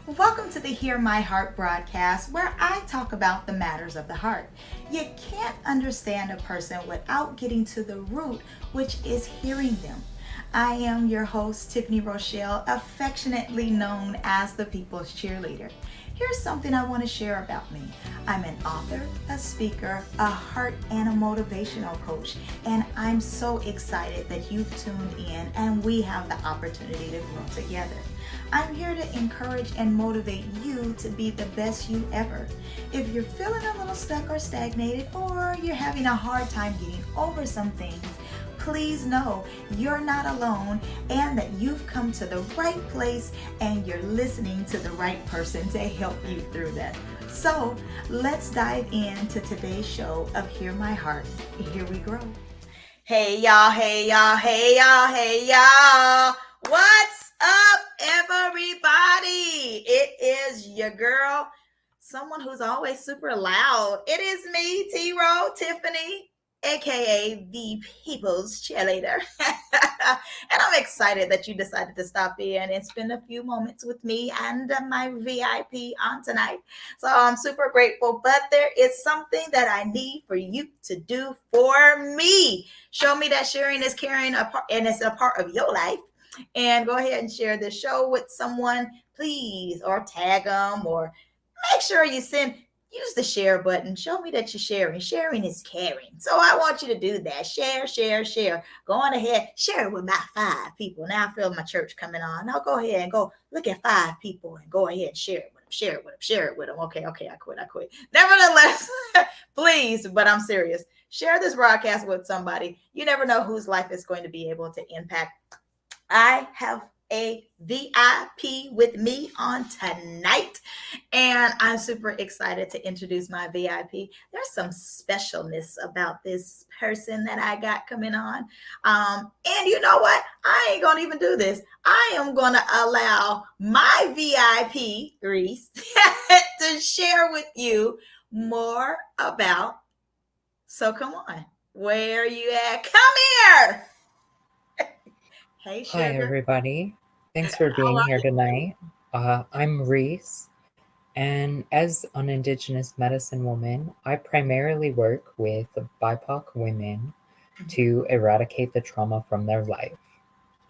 Welcome to the Hear My Heart broadcast, where I talk about the matters of the heart. You can't understand a person without getting to the root, which is hearing them. I am your host, Tiffany Rochelle, affectionately known as the People's Cheerleader. Here's something I want to share about me. I'm an author, a speaker, a heart and a motivational coach, and I'm so excited that you've tuned in and we have the opportunity to grow together. I'm here to encourage and motivate you to be the best you ever. If you're feeling a little stuck or stagnated, or you're having a hard time getting over some things, please know you're not alone and that you've come to the right place and you're listening to the right person to help you through that. So let's dive into today's show of Hear My Heart. Here we grow. Hey y'all, hey y'all, hey y'all, hey y'all. What's up, everybody? It is your girl, someone who's always super loud. It is me, T-Row, Tiffany, aka the People's Cheerleader. And I'm excited that you decided to stop in and spend a few moments with me and my VIP on tonight. So I'm super grateful, but there is something that I need for you to do for me. Show me that sharing is caring, and it's a part of your life. And go ahead and share this show with someone, please, or tag them, or make sure you use the share button. Show me that you're sharing. Sharing is caring. So I want you to do that. Share, share, share. Go on ahead. Share it with about 5 people. Now I feel my church coming on. Now go ahead and go look at 5 people and go ahead and share it with them. Share it with them. Share it with them. Okay, I quit. Nevertheless, please, but I'm serious. Share this broadcast with somebody. You never know whose life is going to be able to impact. I have a VIP with me on tonight, and I'm super excited to introduce my VIP. There's some specialness about this person that I got coming on. And you know what? I ain't going to even do this. I am going to allow my VIP, Reese, to share with you more about. So come on. Where are you at? Come here. Hey, Hi, sugar. everybody. Thanks for All being here right. tonight. I'm Reese, and as an Indigenous medicine woman, I primarily work with BIPOC women to eradicate the trauma from their life.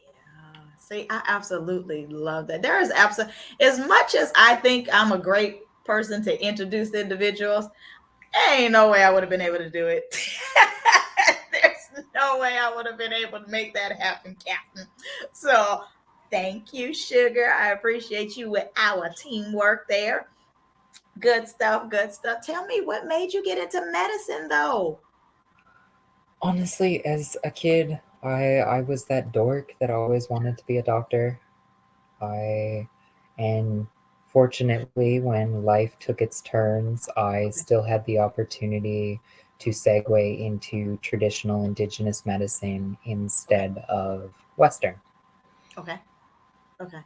Yeah. See, I absolutely love that. There is absolutely, as much as I think I'm a great person to introduce individuals, there ain't no way I would have been able to do it. There's no way I would have been able to make that happen, Captain. So thank you, Sugar. I appreciate you with our teamwork there. Good stuff, good stuff. Tell me, what made you get into medicine though? Honestly, as a kid, I was that dork that always wanted to be a doctor. I and fortunately, when life took its turns, I Okay. still had the opportunity to segue into traditional indigenous medicine instead of Western. Okay. Okay.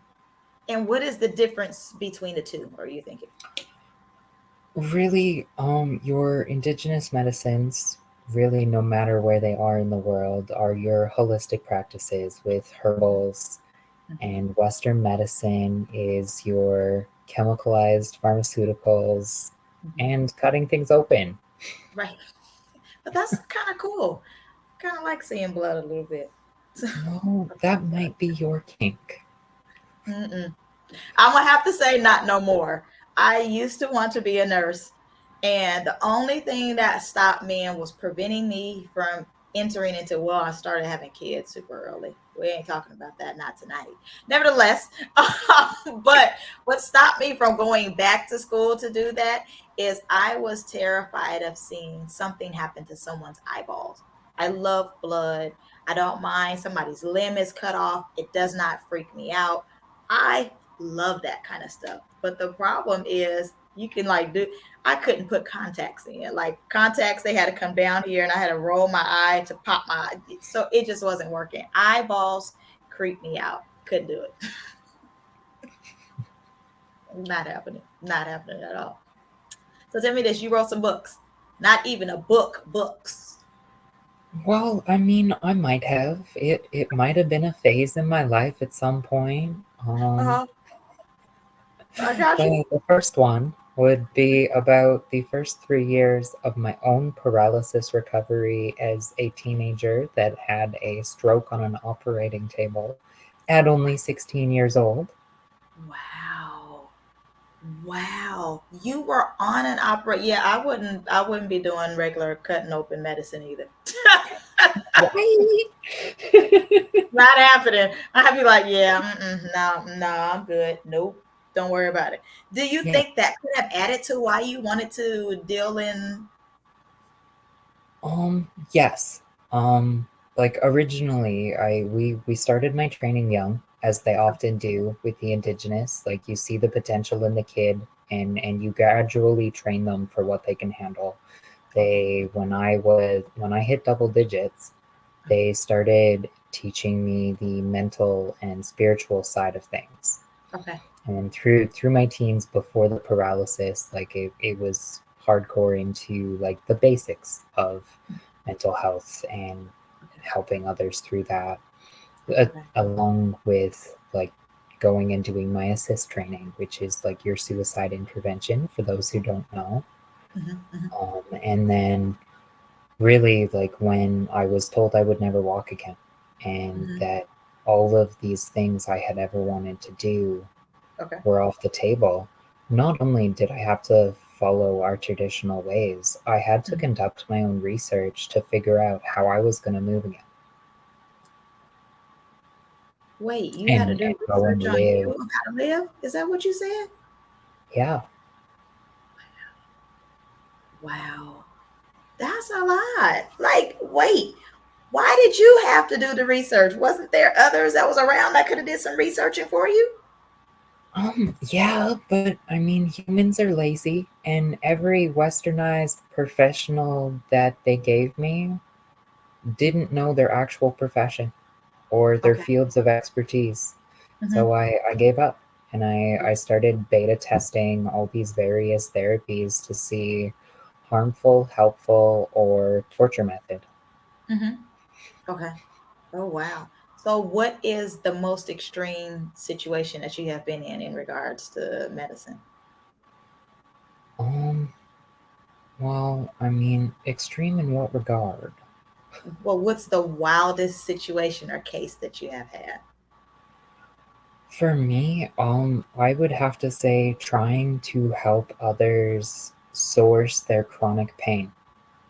And what is the difference between the two, are you thinking? Really, your indigenous medicines, really, no matter where they are in the world, are your holistic practices with herbals, Mhm. and Western medicine is your chemicalized pharmaceuticals Mhm. and cutting things open. Right. But that's kind of cool. Kind of like seeing blood a little bit. Well, that might be your kink. Mm-mm. I'm gonna have to say not no more. I used to want to be a nurse, and the only thing that stopped me and was preventing me from entering into, well, I started having kids super early. We ain't talking about that, not tonight. Nevertheless, but what stopped me from going back to school to do that is I was terrified of seeing something happen to someone's eyeballs. I love blood. I don't mind somebody's limb is cut off. It does not freak me out. I love that kind of stuff. But the problem is you can like do I couldn't put contacts in. Like contacts, they had to come down here and I had to roll my eye to pop my eye. So it just wasn't working. Eyeballs creep me out. Couldn't do it. Not happening. Not happening at all. So tell me this, you wrote some books. Not even a book, books. Well, I mean, I might have. It might have been a phase in my life at some point. Uh-huh. I got you. The first one would be about the first 3 years of my own paralysis recovery as a teenager that had a stroke on an operating table at only 16 years old. Wow. Wow. You were on an opera. Yeah, I wouldn't be doing regular cutting open medicine either. Why? Not happening. I'd be like, yeah, no, no, I'm good. Nope. Don't worry about it. Do you Yeah. think that could have added to why you wanted to deal in? Yes. Um, like originally, we started my training young, as they often do with the Indigenous. Like you see the potential in the kid, and you gradually train them for what they can handle. Okay. When I hit double digits, they started teaching me the mental and spiritual side of things. Okay. And through my teens before the paralysis, like it was hardcore into like the basics of mental health and Okay. helping others through that, Okay. along with like going and doing my assist training, which is like your suicide intervention for those who don't know. Hmm. And then really like when I was told I would never walk again, and Hmm. that all of these things I had ever wanted to do Okay. were off the table, not only did I have to follow our traditional ways, I had to Mhm. conduct my own research to figure out how I was going to move again Wait, you had to do and go research and on you, live. on how to live? Is that what you said? Yeah. Wow. That's a lot. Like, wait, why did you have to do the research? Wasn't there others that was around that could have did some researching for you? Yeah, but I mean, humans are lazy, and every westernized professional that they gave me didn't know their actual profession or their Okay. fields of expertise. Hmm. So I gave up, and I started beta testing all these various therapies to see harmful, helpful, or torture method. Hmm. Okay. Oh, wow. So, what is the most extreme situation that you have been in regards to medicine? Um, well, I mean, extreme in what regard? Well, what's the wildest situation or case that you have had? For me, I would have to say trying to help others source their chronic pain,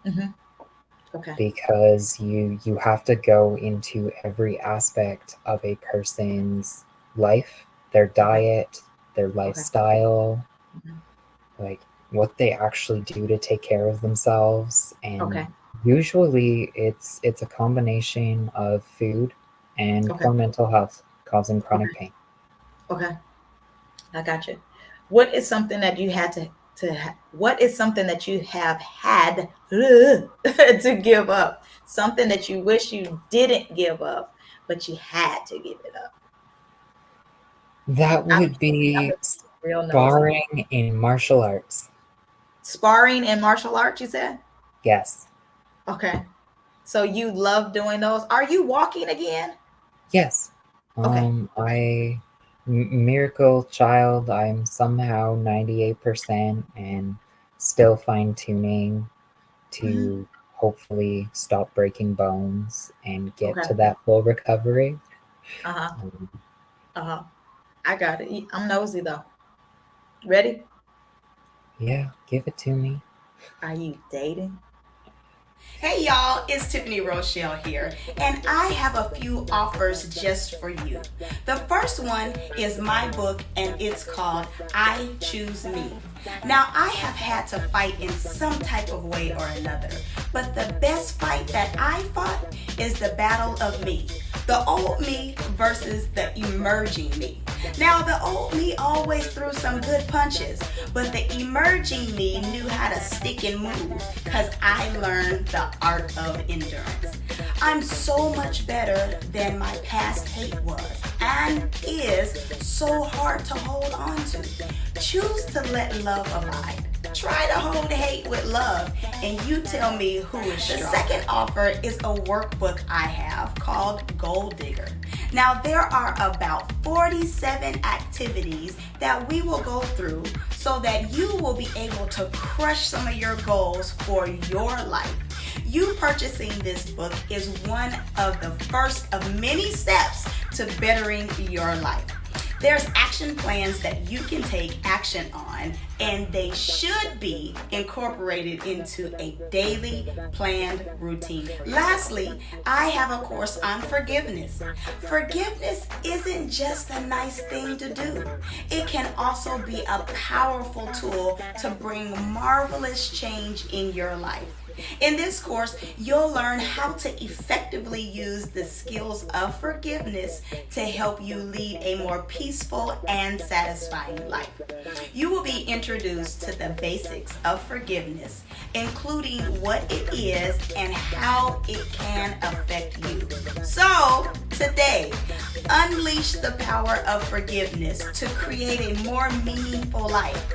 Hmm. Okay. because you have to go into every aspect of a person's life, their Okay. diet, their Okay. lifestyle, Hmm. like what they actually do to take care of themselves. And Okay. usually it's a combination of food and Okay. poor mental health causing chronic Okay. pain. Okay. I got you. What is something that you had what is something that you have had to give up? Something that you wish you didn't give up, but you had to give it up. That I'm would be I'm real nosy. sparring in martial arts. Sparring and martial arts, you said? Yes. Okay. So you love doing those. Are you walking again? Yes. Okay. Miracle child, I'm somehow 98% and still fine tuning Hmm. to hopefully stop breaking bones and get Okay. to that full recovery. Uh-huh. Um, Uh-huh. I got it. I'm nosy though. Ready? yeah, give it to me. Are you dating? Hey y'all, it's Tiffany Rochelle here, and I have a few offers just for you. The first one is my book, and it's called I Choose Me. Now, I have had to fight in some type of way or another, but the best fight that I fought is the battle of me. The old me versus the emerging me. Now, the old me always threw some good punches, but the emerging me knew how to stick and move because I learned the art of endurance. I'm so much better than my past hate was and is so hard to hold on to. Choose to let love abide. Try to hold hate with love, and you tell me who is stronger. The second offer is a workbook I have called Gold Digger. Now, there are about 47 activities that we will go through so that you will be able to crush some of your goals for your life. You purchasing this book is one of the first of many steps to bettering your life. There's action plans that you can take action on, and they should be incorporated into a daily planned routine. Lastly, I have a course on forgiveness. Forgiveness isn't just a nice thing to do. It can also be a powerful tool to bring marvelous change in your life. In this course, you'll learn how to effectively use the skills of forgiveness to help you lead a more peaceful and satisfying life. You will be introduced to the basics of forgiveness, including what it is and how it can affect you. So, today, unleash the power of forgiveness to create a more meaningful life.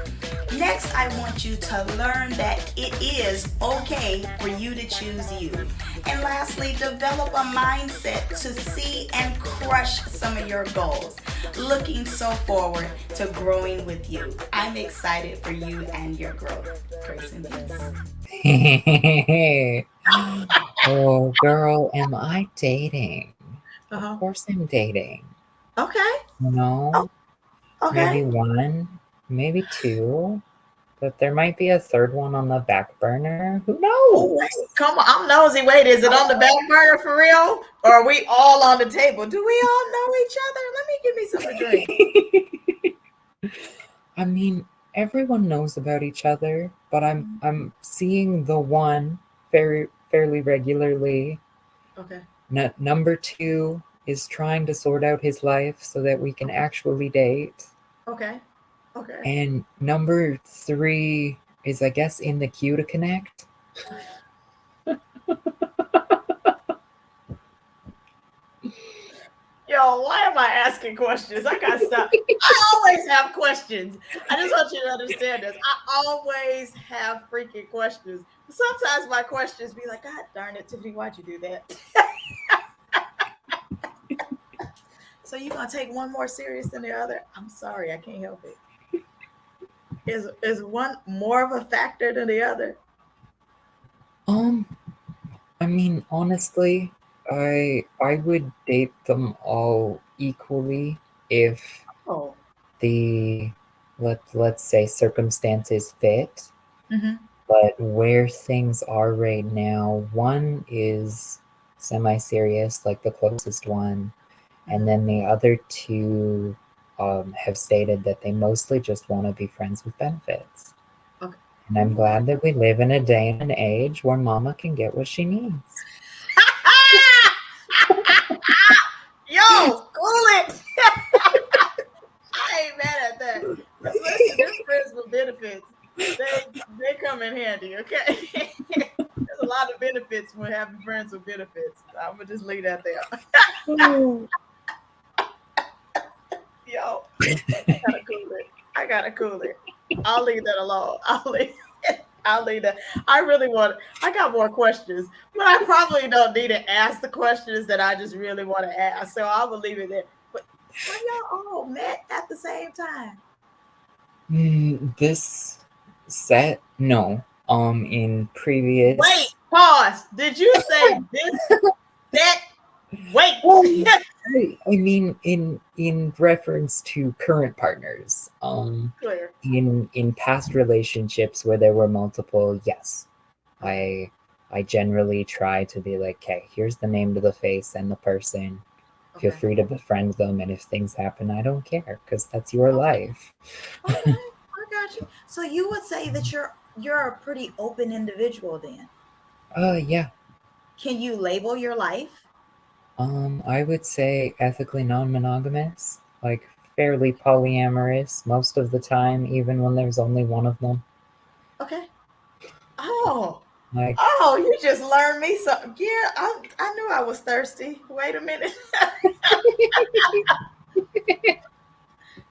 Next, I want you to learn that it is okay for you to choose you. And lastly, develop a mindset to see and crush some of your goals. Looking so forward to growing with you. I'm excited for you and your growth. Grace and peace. Oh, girl, am I dating? Uh-huh. Of course I'm dating. Okay. No, Okay. maybe one, maybe two, but there might be a third one on the back burner. Who Oh, knows? wait, come on. I'm nosy. Wait, is it on the back burner for real? Or are we all on the table? Do we all know each other? Let me give me something to drink. I mean, everyone knows about each other, but I'm seeing the one fairly regularly. Okay. Number two is trying to sort out his life so that we can actually date. Okay. Okay. And number three is, I guess, in the queue to connect. Yo, why am I asking questions? I gotta stop. I always have questions. I just want you to understand this. I always have freaking questions. Sometimes my questions be like, God darn it, Tiffany, why'd you do that? So you gonna take one more serious than the other? I'm sorry, I can't help it. Is one more of a factor than the other? Um, I mean, honestly, I would date them all equally if Oh. the let's say circumstances fit. Mm-hmm. But where things are right now, one is semi-serious, like the closest one, and then the other two have stated that they mostly just want to be friends with benefits. Okay. And I'm glad that we live in a day and an age where mama can get what she needs. Yo, cool it. I ain't mad at that. Cause listen, this friends with benefits, they come in handy, okay? There's a lot of benefits when having friends with benefits. I'm gonna just leave that there. Yo, I gotta cool it. I gotta cool it. I'll leave that alone. I'll leave that. I really want. I got more questions, but I probably don't need to ask the questions that I just really want to ask. So I will leave it there. But when y'all all met at the same time? This set, no. In previous. Wait, pause. Did you say this? That? Wait. I mean, in reference to current partners, Clear. in past relationships where there were multiple, yes, I generally try to be like, okay, here's the name to the face and the person. Feel free to befriend them, and if things happen, I don't care because that's your life. Okay, I got you. So you would say that you're a pretty open individual then. Yeah. Can you label your life? I would say ethically non-monogamous, like fairly polyamorous most of the time, even when there's only one of them. Okay. Oh. Like, Oh, you just learned me something. Yeah, I knew I was thirsty. Wait a minute.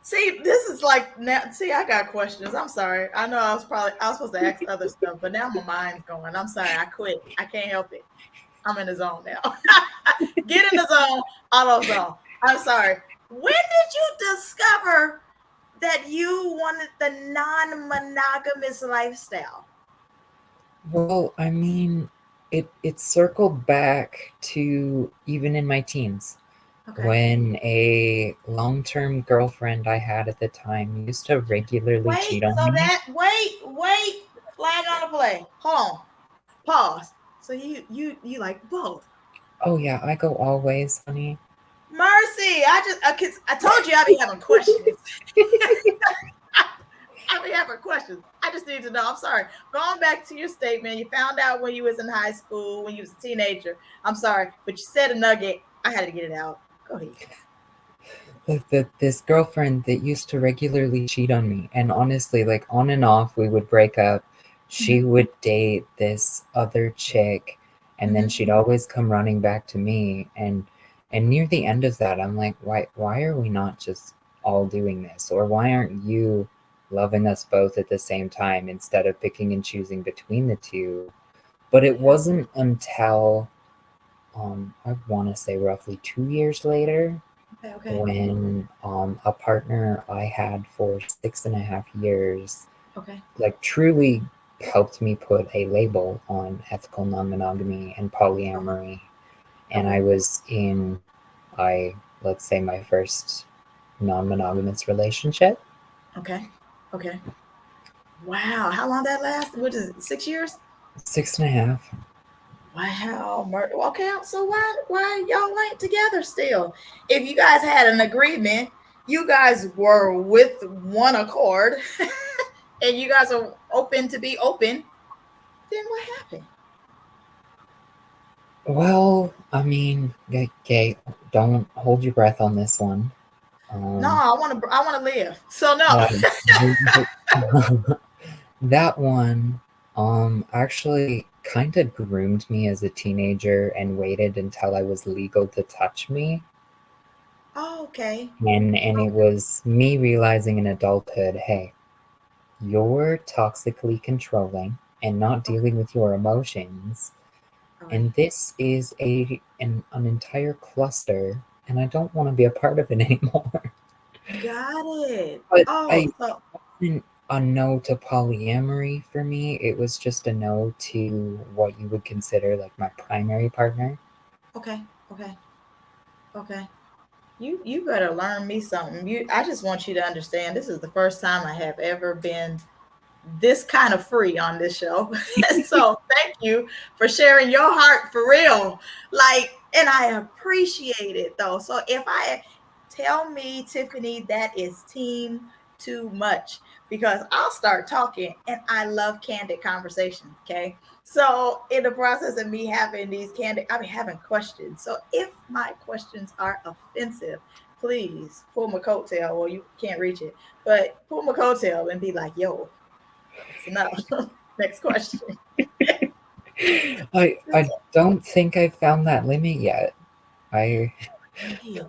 See, this is like now. See, I got questions. I'm sorry. I know I was supposed to ask other stuff, but now my mind's going. I'm sorry. I quit. I can't help it. I'm in the zone now. Get in the zone. Auto zone. I'm sorry. When did you discover that you wanted the non-monogamous lifestyle? Well, I mean, it circled back to even in my teens Okay. when a long-term girlfriend I had at the time used to regularly cheat on me. Wait, flag on the play. Hold on. Pause. So you like both. Oh yeah, I go always, honey. Mercy. I told you I be having questions. I be having questions. I just need to know. I'm sorry. Going back to your statement, you found out when you was in high school, when you was a teenager. I'm sorry, but you said a nugget. I had to get it out. Go ahead. This girlfriend that used to regularly cheat on me, and honestly, like on and off, we would break up. She Mm-hmm. would date this other chick, and then Mm-hmm. she'd always come running back to me. And near the end of that, I'm like, why are we not just all doing this, or why aren't you loving us both at the same time instead of picking and choosing between the two? But it Yeah. wasn't until I want to say roughly 2 years later Okay. Okay. when a partner I had for 6.5 years, Okay. like, truly helped me put a label on ethical non-monogamy and Okay. polyamory. And I Okay. was in, I let's say, my first non-monogamous relationship. Okay. Okay. Wow. How long that last? What is it? 6 years? 6.5. Wow. Okay. So why y'all ain't together still? If you guys had an agreement, you guys were with one accord, and you guys are open to be open, then what happened? Well, I mean, okay, don't hold your breath on this one. No, um I want to live. So no. That one actually kind of groomed me as a teenager and waited until I was legal to touch me. Oh, okay. And it was me realizing in adulthood, hey, you're toxically controlling and not Okay. dealing with your emotions. All right. And this is an entire cluster, and I don't want to be a part of it anymore. Got it. But Oh, I so wasn't a no to polyamory for me. It was just a no to what you would consider like my primary partner. okay. Okay. Okay. You better learn me something. I just want you to understand this is the first time I have ever been this kind of free on this show. So thank you for sharing your heart for real. Like, and I appreciate it though. So if I tell me, Tiffany, that is team too much because I'll start talking and I love candid conversations. Okay. So in the process of me having these candid, I mean having questions. So if my questions are offensive, please pull my coattail or you can't reach it, but pull my coattail and be like, yo, that's enough. Next question. I don't think I found that limit yet. I Okay.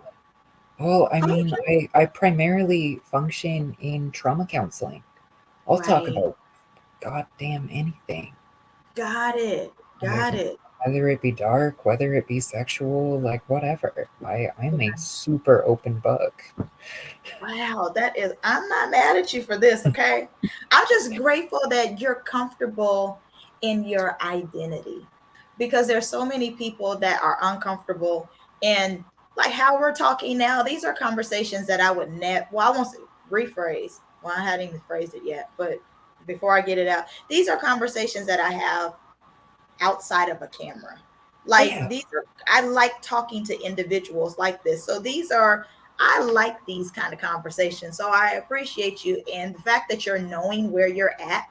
well, I mean, Okay. I primarily function in trauma counseling. I'll talk Right. about goddamn anything. Got it. Like, Got it. whether it be dark, whether it be sexual, like whatever. I'm a Okay. super open book. Wow, that is, I'm not mad at you for this, okay? I'm just grateful that you're comfortable in your identity because there's so many people that are uncomfortable and like how we're talking now, these are conversations that I would never, well, I won't rephrase. Well, I hadn't even phrased it yet, but before I get it out, these are conversations that I have outside of a camera. Like Yeah. these are, I like talking to individuals like this. So these are, I like these kind of conversations. So I appreciate you and the fact that you're knowing where you're at,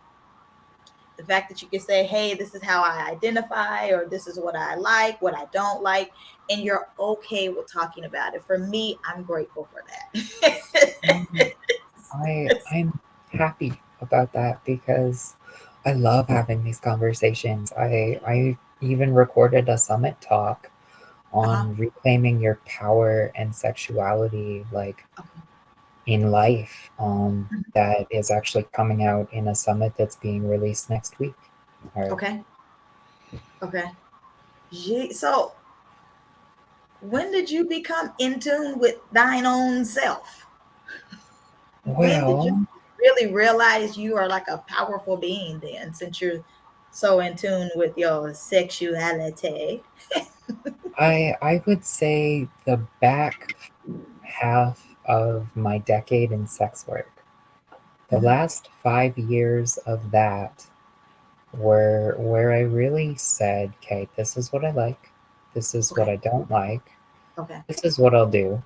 the fact that you can say, hey, this is how I identify, or this is what I like, what I don't like, and you're okay with talking about it. For me, I'm grateful for that. Um, I'm happy about that because I love having these conversations. I even recorded a summit talk Uh-huh. on reclaiming your power and sexuality, like, Okay. in life, that is actually coming out in a summit that's being released next week. Or Okay. Okay. So When did you become in tune with thine own self? When did you Well, really realize you are like a powerful being then, since you're so in tune with your sexuality? I would say the back half of my decade in sex work. The Mhm. last 5 years of that were where I really said, okay, this is what I like, this is what Okay. I don't like, Okay. this is what I'll do,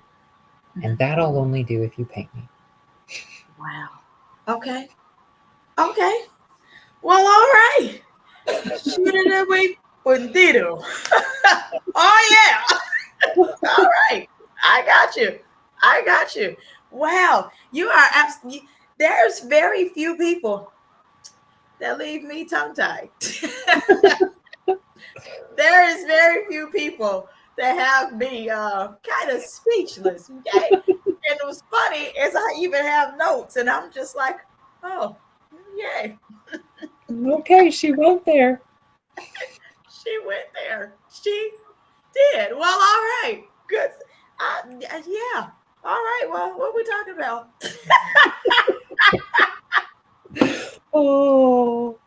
and Mhm. that I'll only do if you pay me. Wow. Okay. Okay. Well, all right. Shirley Bandido. Oh yeah. All right. I got you. I got you. Wow. You are absolutely. There's very few people that leave me tongue tied. There is very few people that have me kind of speechless. Okay. And it was funny is I even have notes, and I'm just like, oh, yay. Okay, she went there. She went there. She did. Well, all right. Good. Yeah. All right. Well, what are we talking about? Oh,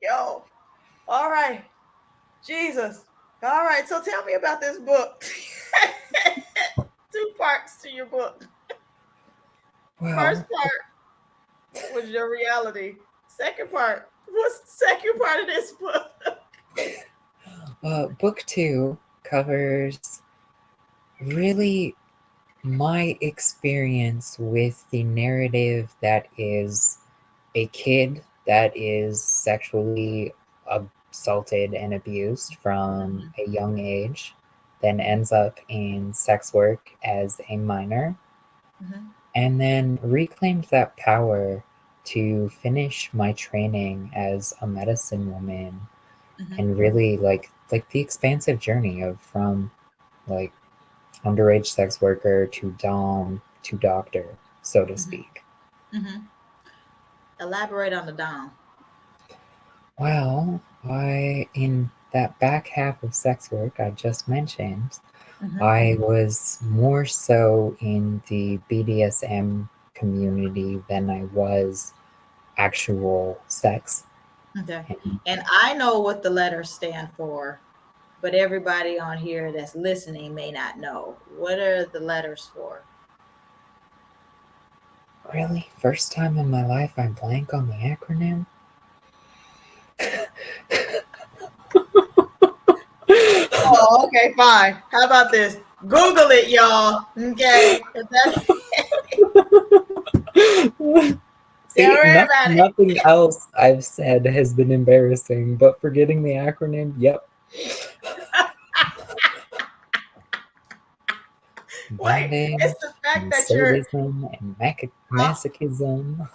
Yo. All right. Jesus. All right. So tell me about this book. Two parts to your book. First well, part was your reality. Second part. What's the second part of this book? book two covers really my experience with the narrative that is a kid that is sexually assaulted and abused from Mhm, a young age, then ends up in sex work as a minor, mhm, and then reclaimed that power to finish my training as a medicine woman mhm, and really like the expansive journey of from like underage sex worker to dom to doctor, so to mhm, speak. mhm. Elaborate on the Dom. Well, I in that back half of sex work I just mentioned, Mhm. I was more so in the BDSM community than I was actual sex. Okay. And And I know what the letters stand for, but everybody on here that's listening may not know. What are the letters for? really, first time in my life I blank on the acronym. Oh, okay, fine. How about this? Google it, y'all. Okay. If that, don't See, worry about it. nothing else I've said has been embarrassing, but forgetting the acronym, yep. Wait, it's Bondage the fact and that you're sadism and uh, masochism,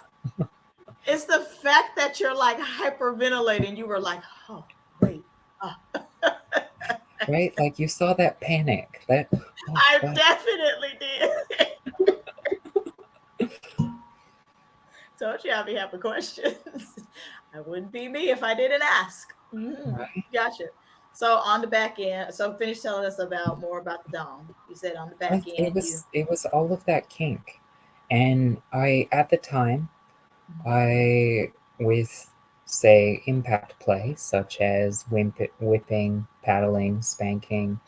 it's the fact that you're like hyperventilating. You were like, oh, wait. Uh, right? Like you saw that panic, that, oh I fuck, definitely did. Told you I'd be having questions. I wouldn't be me if I didn't ask. right? Gotcha. So on the back end, so finish telling us about more about the dome. You said on the back But end, you. it was all of that kink. And I at the time, Mhm. I with say impact play such as whipping, paddling, spanking,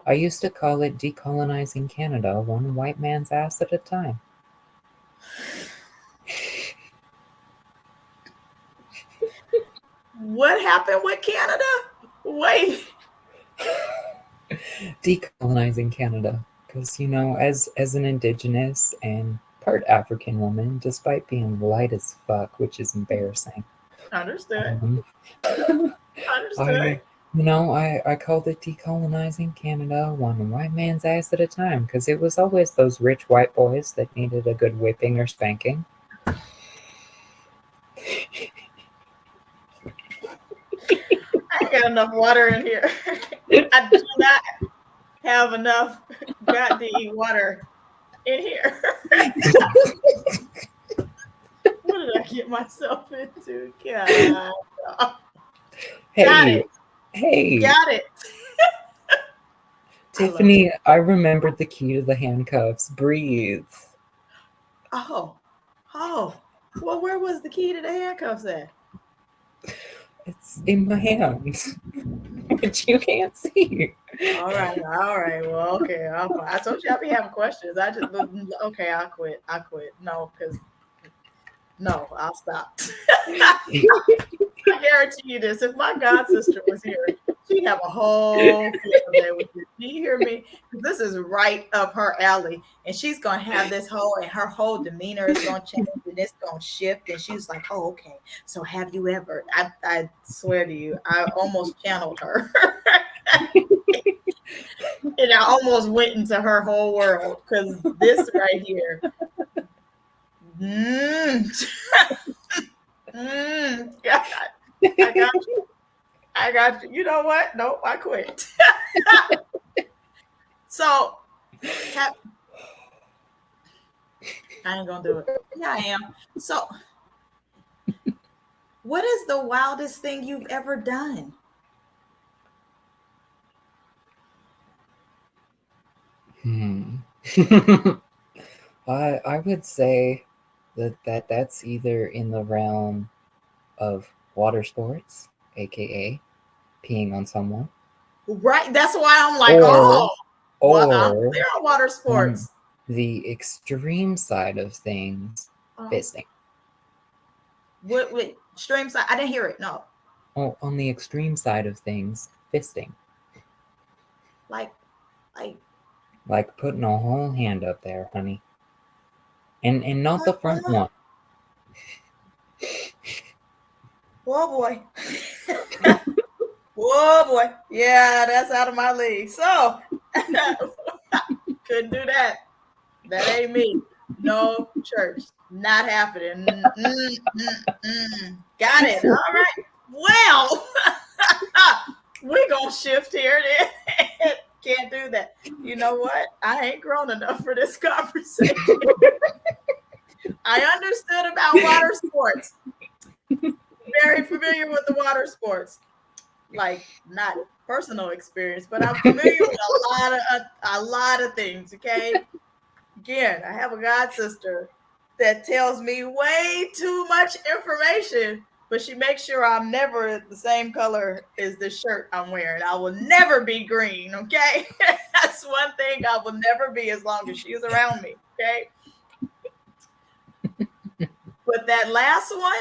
I Okay. used to call it decolonizing Canada one white man's ass at a time. What happened with Canada? Wait. Decolonizing Canada. Because, as an Indigenous and part African woman, despite being light as fuck, which is embarrassing, Understood. um, Understood. I, I called it decolonizing Canada one white man's ass at a time because it was always those rich white boys that needed a good whipping or spanking. I ain't got enough water in here. I do not have enough goddamn water in here. What did I get myself into? God. Got Hey, it. hey, Got it. I love it. Tiffany, I remembered the key to the handcuffs. Breathe. Oh, oh. Well, where was the key to the handcuffs at? It's in my hands, which you can't see. All right, all right. Well, okay. I told you I'll be having questions. I just okay. I quit. I quit. No, because no, I'll stop. I guarantee you this. If my god sister was here, she'd have a whole field day with this. Do you hear me? 'Cause this is right up her alley. And she's gonna have this whole and her whole demeanor is gonna change and it's gonna shift. And she's like, oh, okay. So have you ever? I swear to you, I almost channeled her. And I almost went into her whole world because this right here. Mm, God, I got you. I got you. You know what? Nope, I quit. So, ha- I ain't gonna do it. Yeah, I am. So, what is the wildest thing you've ever done? Hmm. I would say that's either in the realm of water sports, aka peeing on someone, Right. That's why I'm like, or oh, well, I'm or clear on water on sports. the extreme side of things, Oh, fisting. what stream side? I didn't hear it. No, Oh, on the extreme side of things, fisting. like, like, Like putting a whole hand up there, honey. And not the front uh, one. oh boy. Oh boy. Yeah, that's out of my league. So, couldn't do that. That ain't me. No church. Not happening. Got it. All right. Well, we're going to shift here. Then. Can't do that. You know what? I ain't grown enough for this conversation. I understood about water sports. Very familiar with the water sports. Like, not personal experience, but I'm familiar with a lot of things, okay? Again, I have a god sister that tells me way too much information, but she makes sure I'm never the same color as the shirt I'm wearing. I will never be green, okay? That's one thing I will never be as long as she's around me, okay? But that last one,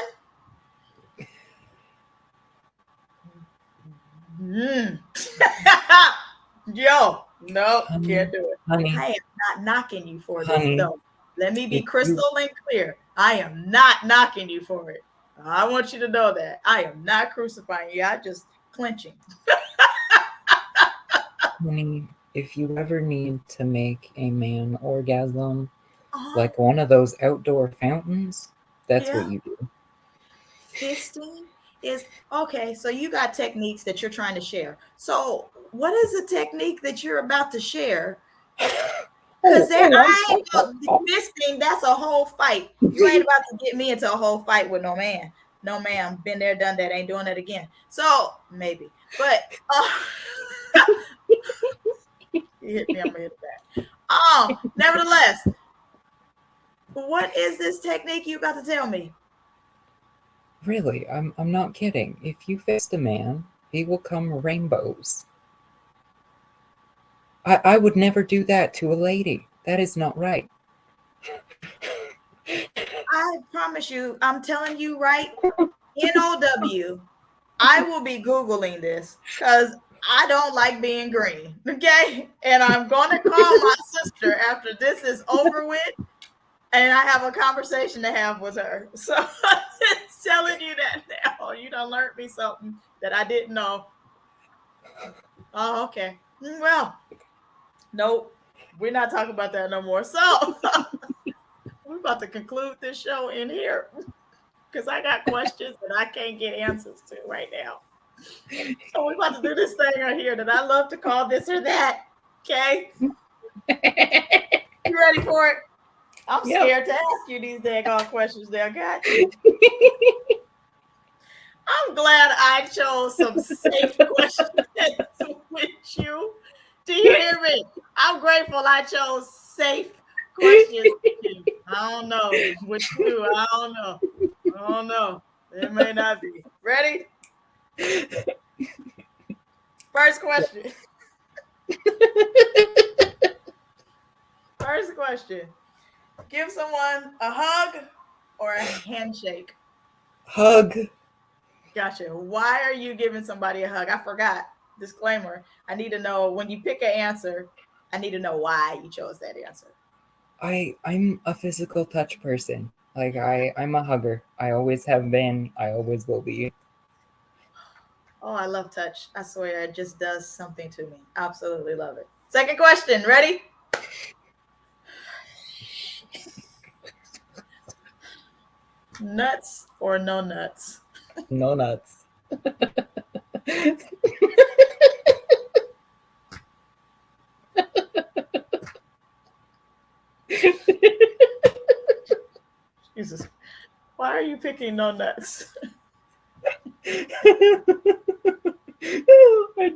yo, no, Honey, can't do it. honey, I am not knocking you for this, honey, though. Let me be if you crystal and clear. I am not knocking you for it. I want you to know that. I am not crucifying you. I just clenching. honey, if you ever need to make a man orgasm, Uh-huh. like one of those outdoor fountains, that's what Yeah. you do. Fisting is okay. So you got techniques that you're trying to share. So what is the technique that you're about to share? Because Oh, there, oh, I ain't fisting. That's a whole fight. You ain't about to get me into a whole fight with no man. No, ma'am. Been there, done that. Ain't doing that again. So maybe, but you hit me. I'm gonna hit it back. Nevertheless, what is this technique you about to tell me? really, I'm not kidding. If you fist a man, he will come rainbows. I would never do that to a lady. That is not right. I promise you, I'm telling you right. NOW. I will be Googling this because I don't like being green. Okay. And I'm going to call my sister after this is over with. And I have a conversation to have with her. So I'm telling you that now. You done learned me something that I didn't know. Oh, okay. Well, nope. We're not talking about that no more. So we're about to conclude this show in here because I got questions that I can't get answers to right now. So we're about to do this thing right here that I love to call this or that. Okay. You ready for it? I'm Yep. scared to ask you these daggone questions there. Got you. I'm glad I chose some safe questions with you. Do you hear me? I'm grateful I chose safe questions with you. I don't know. With you, I don't know. I don't know. It may not be. Ready? First question. First question. Give someone a hug or a handshake. Hug. Gotcha. Why are you giving somebody a hug? I forgot. Disclaimer. I need to know when you pick an answer, I need to know why you chose that answer. I'm a physical touch person. Like I'm a hugger. I always have been. I always will be. Oh, I love touch. I swear it just does something to me. Absolutely love it. Second question. Ready? Nuts or no nuts? No nuts. Jesus. Why are you picking no nuts? I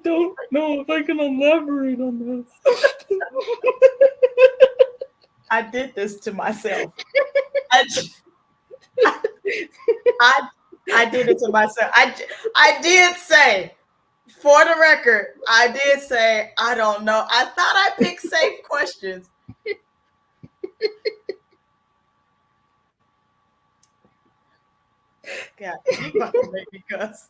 don't know if I can elaborate on this. I did this to myself. I, I, I did it to myself. I did say, for the record, I did say, I don't know. I thought I picked safe questions. God, you about to make me cuss.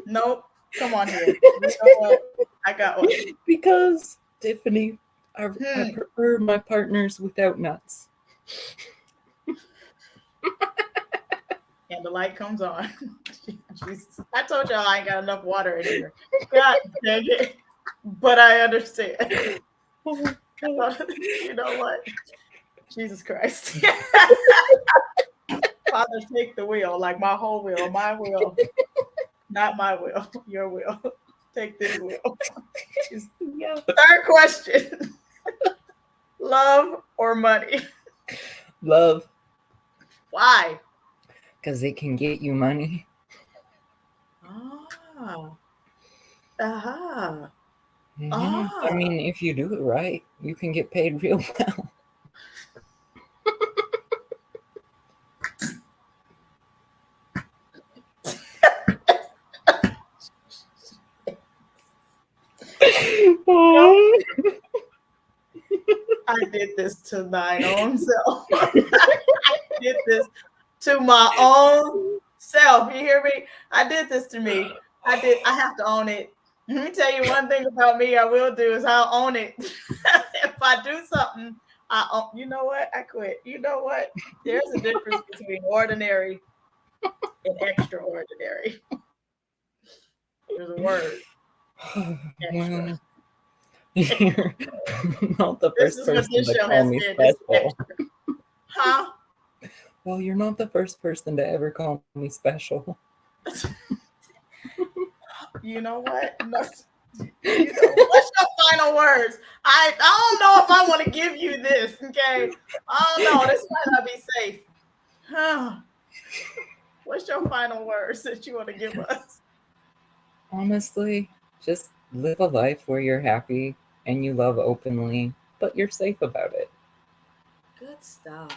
Nope. Come on here. You know what? I got one. Because Tiffany, I prefer my partners without nuts. And the light comes on. Jesus. I told y'all I ain't got enough water in here. God dang it. But I understand. You know what? Jesus Christ. Father, take the wheel, like my whole wheel, my wheel, not my wheel, your wheel. Take this wheel. Yeah. Third question. Love or money? Love. Why? Because it can get you money. Ah. Aha. Yeah. I Ah. mean, if you do it right, you can get paid real well. Nope. I did this to my own self. I did this to my own self. You hear me? I did this to me. I have to own it. Let me tell you one thing about me. I will do is I'll own it. If I do something, I own. You know what? I quit. You know what? There's a difference between ordinary and extraordinary. There's a word. Extra. Well, you're not the This first is what person this to show call has me been. It's special. extra. Huh? Well, you're not the first person to ever call me special. You know what? No, you know what's your final words? I don't know if I want to give you this. Okay, I don't know. This might not be safe. What's your final words that you want to give us? Honestly, just live a life where you're happy and you love openly, but you're safe about it. Good stuff.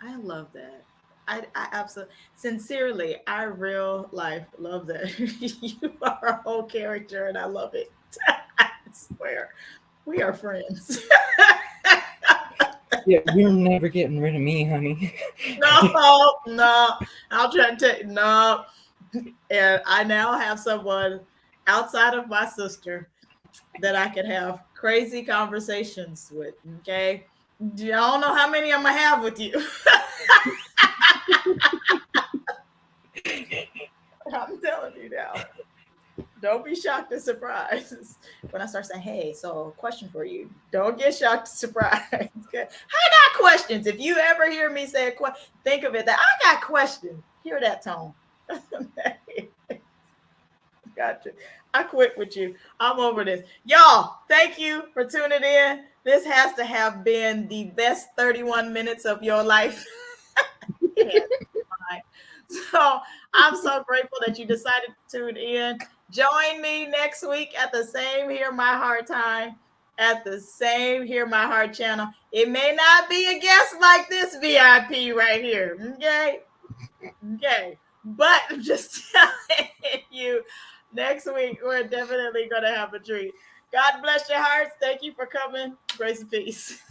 I love that. I absolutely, sincerely, I real life love that. You are a whole character, and I love it. I swear, we are friends. Yeah, you're never getting rid of me, honey. No, no. I'll try to take no. And I now have someone outside of my sister that I can have crazy conversations with. Okay. I don't know how many I'm gonna have with you. I'm telling you now. Don't be shocked and surprised when I start saying, "Hey, so question for you." Don't get shocked and surprised. Okay? I got questions. If you ever hear me say a question, think of it that I got questions. Hear that tone. Gotcha. I quit with you. I'm over this. Y'all, thank you for tuning in. This has to have been the best 31 minutes of your life. It has been mine. So I'm so grateful that you decided to tune in. Join me next week at the same Hear My Heart time, at the same Hear My Heart channel. It may not be a guest like this VIP right here. Okay. Okay. But I'm just telling you, next week we're definitely going to have a treat. God bless your hearts. Thank you for coming. Grace and peace.